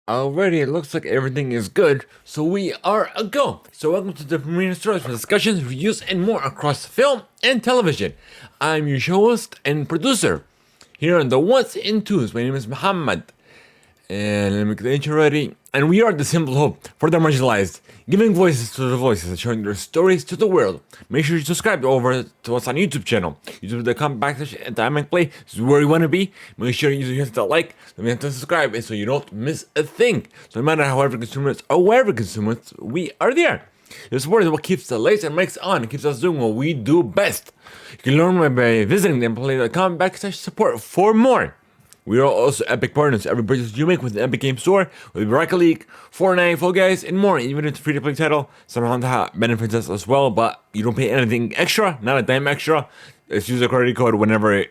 Already, it looks like everything is good, so we are a go. So welcome to the Premiere Stories for discussions, reviews, and more across film and television. I'm your host and producer here on the Ones and Twos. My name is Mohammad, and let me get the intro ready. And we are the simple hope for the marginalized, giving voices to the voices and showing their stories to the world. Make sure you subscribe over to us on YouTube channel, youtube.com/Theimpactplay. This is where you want to be. Make sure you hit the like, and hit the subscribe, so you don't miss a thing. So no matter however consumers or wherever consumers, we are there. Your support is what keeps the lights and mics on and keeps us doing what we do best. You can learn more by visiting Theimpactplay.com/support for more. We are also Epic partners. Every purchase you make with the Epic Game Store, with Rocket League, Fortnite, Fall Guys, and more. Even if it's a free-to-play title, somehow that benefits us as well, but you don't pay anything extra, not a dime extra. Just use a credit code whenever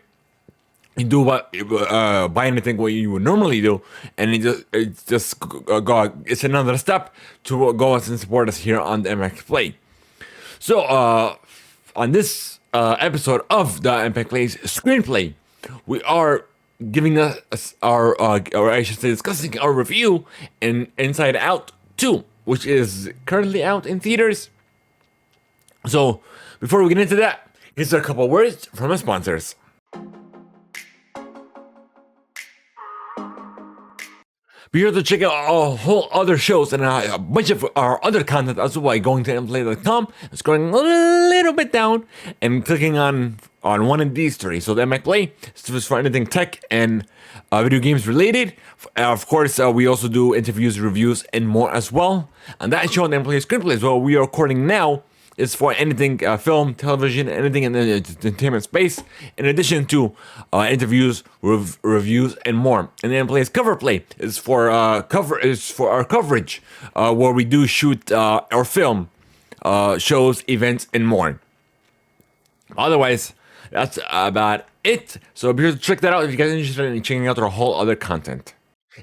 you do buy anything what you would normally do, and it's another step to go and support us here on the MX Play. So, on this episode of the Theimpactplay'S screenplay, we are giving us our, or I should say, discussing our review in Inside Out 2, which is currently out in theaters. So, before we get into that, here's a couple words from our sponsors. Be sure to check out our whole other shows and a bunch of our other content as well by going to mplay.com and scrolling a little bit down and clicking on one of these three. So the MX Play is for anything tech and video games related. Of course, we also do interviews, reviews, and more as well. And that show on the MX Play screenplay as well we are recording now is for anything film, television, anything in the entertainment space, in addition to interviews, reviews, and more. And then MX Play's Cover Play is for our coverage, where we do shoot our film, shows, events, and more. Otherwise, that's about it. So be sure to check that out if you guys are interested in checking out our whole other content.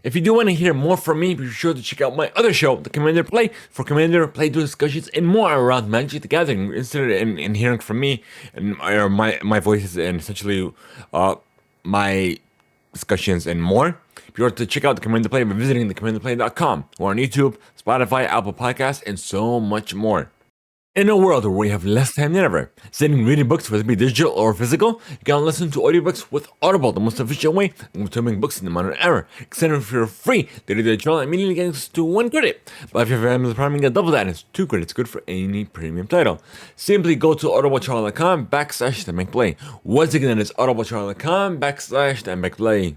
If you do want to hear more from me, be sure to check out my other show, The Commander Play, for Commander Play discussions and more around Magic the Gathering. Interested in hearing from me and my voices and essentially my discussions and more, be sure to check out The Commander Play by visiting thecommanderplay.com. We're on YouTube, Spotify, Apple Podcasts, and so much more. In a world where we have less time than ever, sitting reading books, whether it be digital or physical, you can listen to audiobooks with Audible, the most efficient way of consuming books in the modern era. Extend it for free. They do the trial immediately gets to 1 credit. But if you have Amazon Prime, you get double that. It's 2 credits, good for any premium title. Simply go to audibletrial.com/theimpactplay. Once again, that is audibletrial.com/theimpactplay.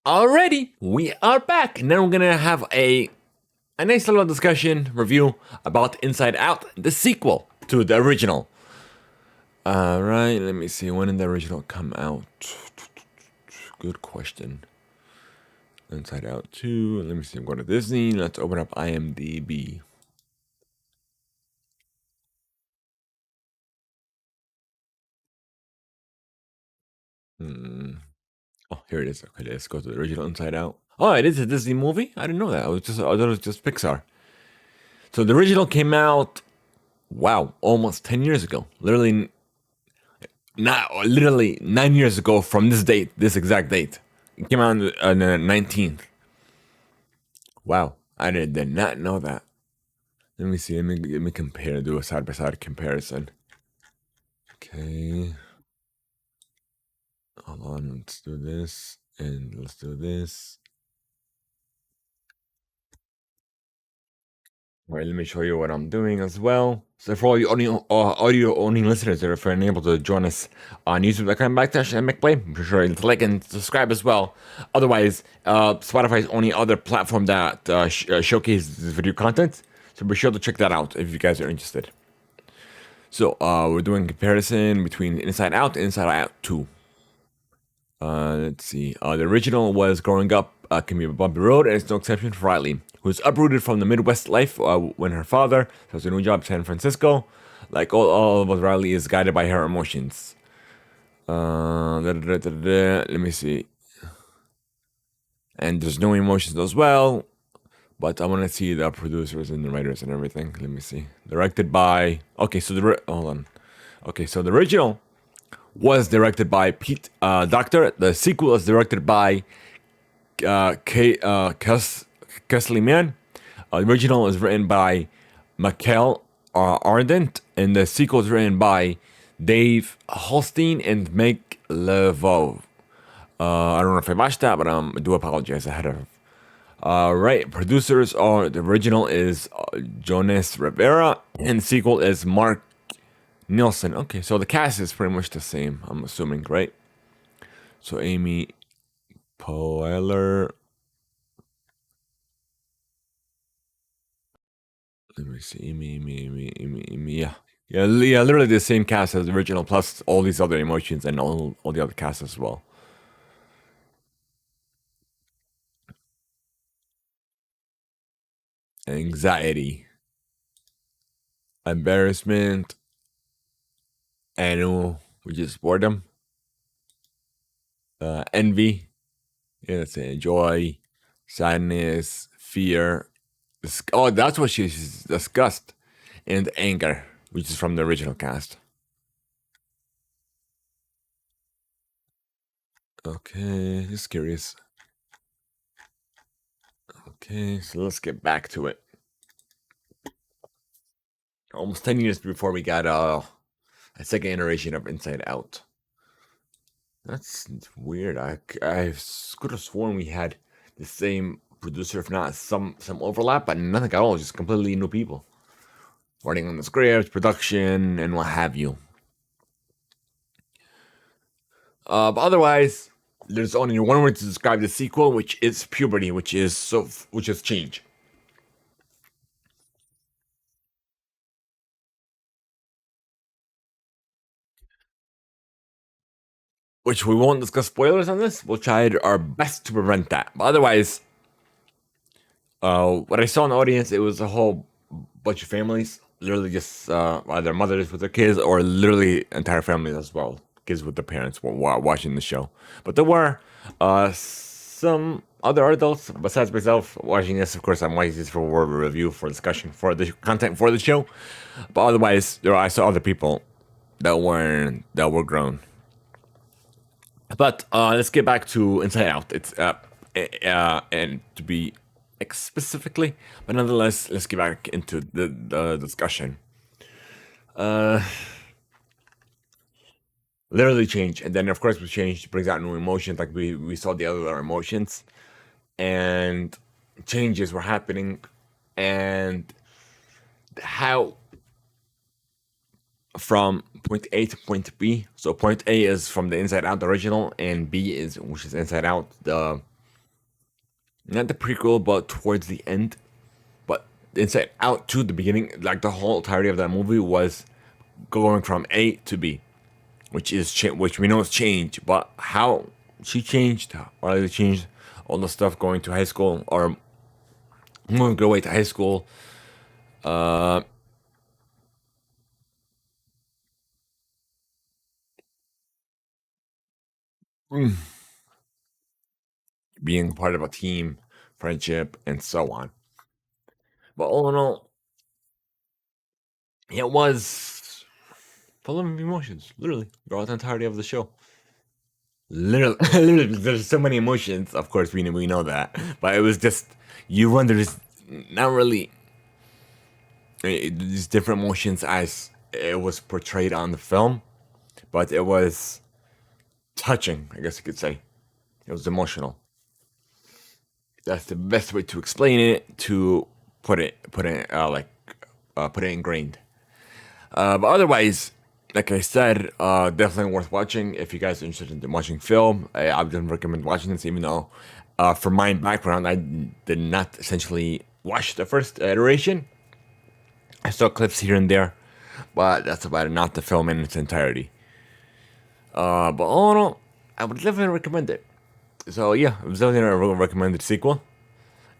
Alrighty, we are back. Now we're gonna have a nice little discussion review about Inside Out, the sequel to the original. Alright, let me see. When did the original come out? Good question. Inside Out 2. Let me see. I'm going to Disney. Let's open up IMDb. Oh, here it is. Okay, let's go to the original Inside Out. Oh, it is a Disney movie? I didn't know that. I thought it was just Pixar. So the original came out, wow, almost 10 years ago. Literally 9 years ago from this date, this exact date. It came out on the 19th. Wow, I did not know that. Let me see. Let me compare. Do a side by side comparison. Okay. Hold on. Let's do this and let's do this. All right, let me show you what I'm doing as well. So for all you audio-only listeners that are unable to join us on YouTube.com/McPlay, be sure to like and subscribe as well. Otherwise, Spotify is only other platform that showcases video content. So be sure to check that out if you guys are interested. So we're doing a comparison between Inside Out and Inside Out 2. Let's see. The original was growing up can be a bumpy road, and it's no exception for Riley, who's uprooted from the Midwest life when her father has a new job in San Francisco. Like all of us, Riley is guided by her emotions. Let me see. And there's no emotions as well. But I want to see the producers and the writers and everything. Let me see. Directed by... Okay, so hold on. Okay, so the original was directed by Pete Doctor. The sequel is directed by Kesley Mann. The original is written by Michael Ardent, and the sequel is written by Dave Holstein and Meg Levov. I don't know if I watched that, but I do apologize ahead of. Right, producers are the original is Jonas Rivera, and the sequel is Mark Nielsen. Okay, so the cast is pretty much the same, I'm assuming, right? So Amy Poehler. Let me see. Amy. Yeah. Yeah, literally the same cast as the original, plus all these other emotions and all the other casts as well. Anxiety, embarrassment, anu, which is boredom, envy, yeah, let's say joy, sadness, fear. Oh, that's what she's disgust, and anger, which is from the original cast. Okay, just curious. Okay, so let's get back to it. Almost 10 years before we got a second iteration of Inside Out. That's weird. I could have sworn we had the same producer, if not some overlap, but nothing at all. Just completely new people working on the script, production, and what have you. But otherwise, there's only one word to describe the sequel, which is puberty, which is change. Which we won't discuss spoilers on this. We'll try our best to prevent that. But otherwise, what I saw in the audience, it was a whole bunch of families, literally just either mothers with their kids or literally entire families as well, kids with their parents watching the show. But there were some other adults besides myself watching this. Of course, I'm watching this for a review, for discussion, for the content for the show. But otherwise, I saw other people that were grown. But let's get back to Inside Out. It's and to be specifically, but nonetheless, let's get back into the discussion. Uh, Literally change, and then of course, we change brings out new emotions. Like we saw the other emotions, and changes were happening, and how from point A to point B. So point A is from the Inside Out original, and B is which is Inside Out the not the prequel, but towards the end. But Inside Out to the beginning, like the whole entirety of that movie was going from A to B, which we know is change. But how she changed, or they changed all the stuff going to high school or moving away to high school. Uh, Being part of a team, friendship, and so on. But all in all, it was full of emotions, literally, throughout the entirety of the show. Literally, literally, there's so many emotions. Of course, we know that, but it was just you wonder, just not really these different emotions as it was portrayed on the film, but it was touching. I guess you could say it was emotional. That's the best way to explain it. To put it ingrained. But otherwise, like I said, definitely worth watching if you guys are interested in watching film. I would recommend watching this, even though, for my background, I did not essentially watch the first iteration. I saw clips here and there, but that's about it. Not the film in its entirety. But all in all, I would definitely recommend it. So yeah, I was definitely gonna recommend the sequel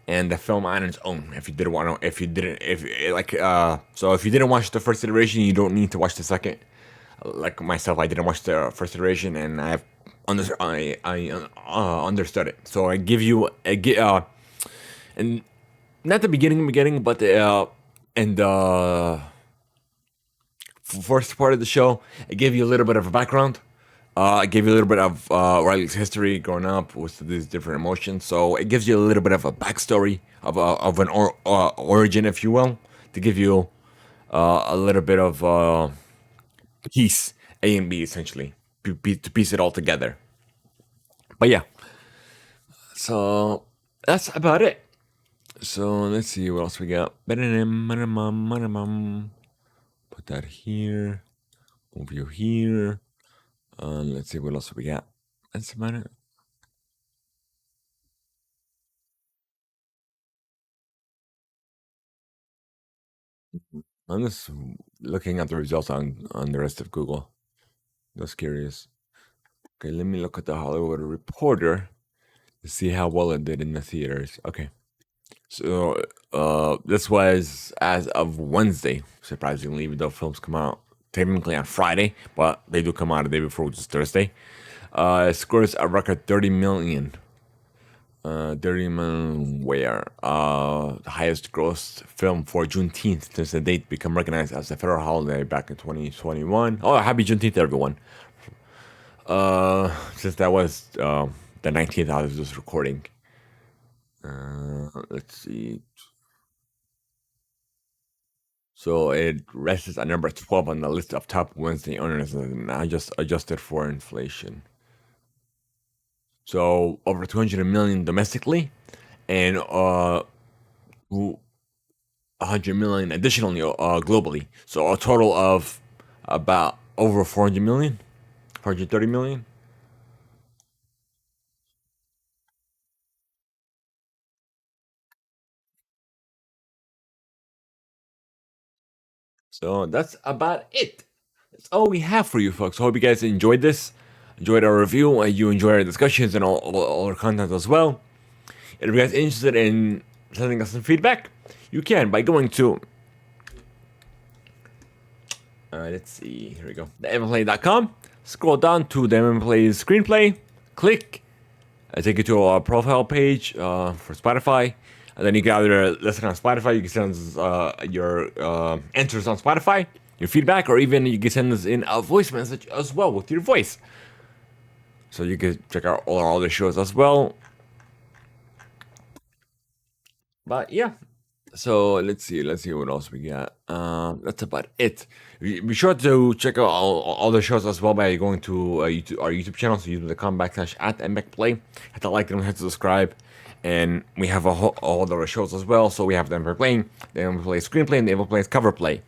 and the film on its own. If you didn't want to, if you didn't, if like, so if you didn't watch the first iteration, you don't need to watch the second. Like myself, I didn't watch the first iteration, and I understood it. So I give you and not the beginning, but in the first part of the show, I gave you a little bit of a background. I gave you a little bit of Riley's history growing up with these different emotions, so it gives you a little bit of a backstory of an origin, if you will, to give you a little bit of piece A and B essentially to piece it all together. But yeah, so that's about it. So let's see what else we got. Put that here. Move you here. Let's see what else we got. That's about it. I'm just looking at the results on the rest of Google. Just curious. Okay, let me look at the Hollywood Reporter to see how well it did in the theaters. Okay. So this was as of Wednesday, surprisingly, even though films come out technically on Friday, but they do come out a day before, which is Thursday. It scores a record 30 million. 30 million where the highest gross film for Juneteenth since the date become recognized as a federal holiday back in 2021. Oh, happy Juneteenth, everyone. Since that was the 19th, I was just recording. Let's see. So it rests at number 12 on the list of top Wednesday earners, and I just adjusted for inflation. So over 200 million domestically, and 100 million additionally globally. So a total of about over 400 million, 430 million. So that's about it. That's all we have for you folks. Hope you guys enjoyed this, enjoyed our review, and you enjoy our discussions and all our content as well. And if you guys are interested in sending us some feedback, you can by going to let's see, here we go, theimpactplay.com. Scroll down to the Theimpactplay'S screenplay, click, take you to our profile page for Spotify. And then you can either listen on Spotify, you can send us your answers on Spotify, your feedback, or even you can send us in a voice message as well with your voice. So you can check out all our other shows as well. But yeah, so let's see what else we got. That's about it. Be sure to check out all the shows as well by going to our YouTube channel. So YouTube.com/@Theimpactplay. Hit the like and hit subscribe. And we have all the shows as well. So we have the Theimpactplay, the Theimpactplay screenplay, and the Theimpactplay cover play.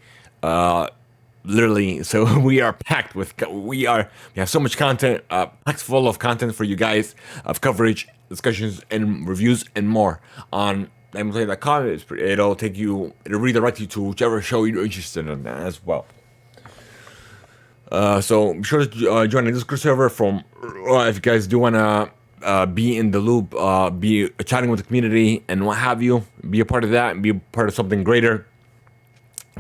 Literally, so we are packed with we have so much content, packed full of content for you guys, of coverage, discussions, and reviews, and more on Theimpactplay.com. It'll redirect you to whichever show you're interested in as well. So be sure to join the Discord server if you guys do want to be in the loop, be chatting with the community and what have you. Be a part of that and be a part of something greater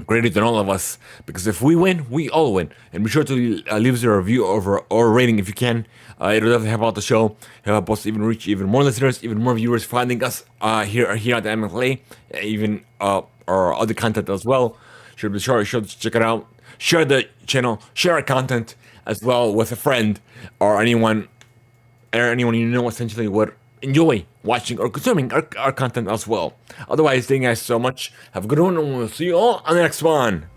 than all of us. Because if we win, we all win. And be sure to leave us a review or a rating if you can. It'll definitely help out the show, help us even reach even more listeners, even more viewers finding us here at the MFLA, even our other content as well. Be sure to check it out. Share the channel, share our content as well with a friend or anyone you know essentially would enjoy watching or consuming our content as well. Otherwise, thank you guys so much. Have a good one, and we'll see you all on the next one.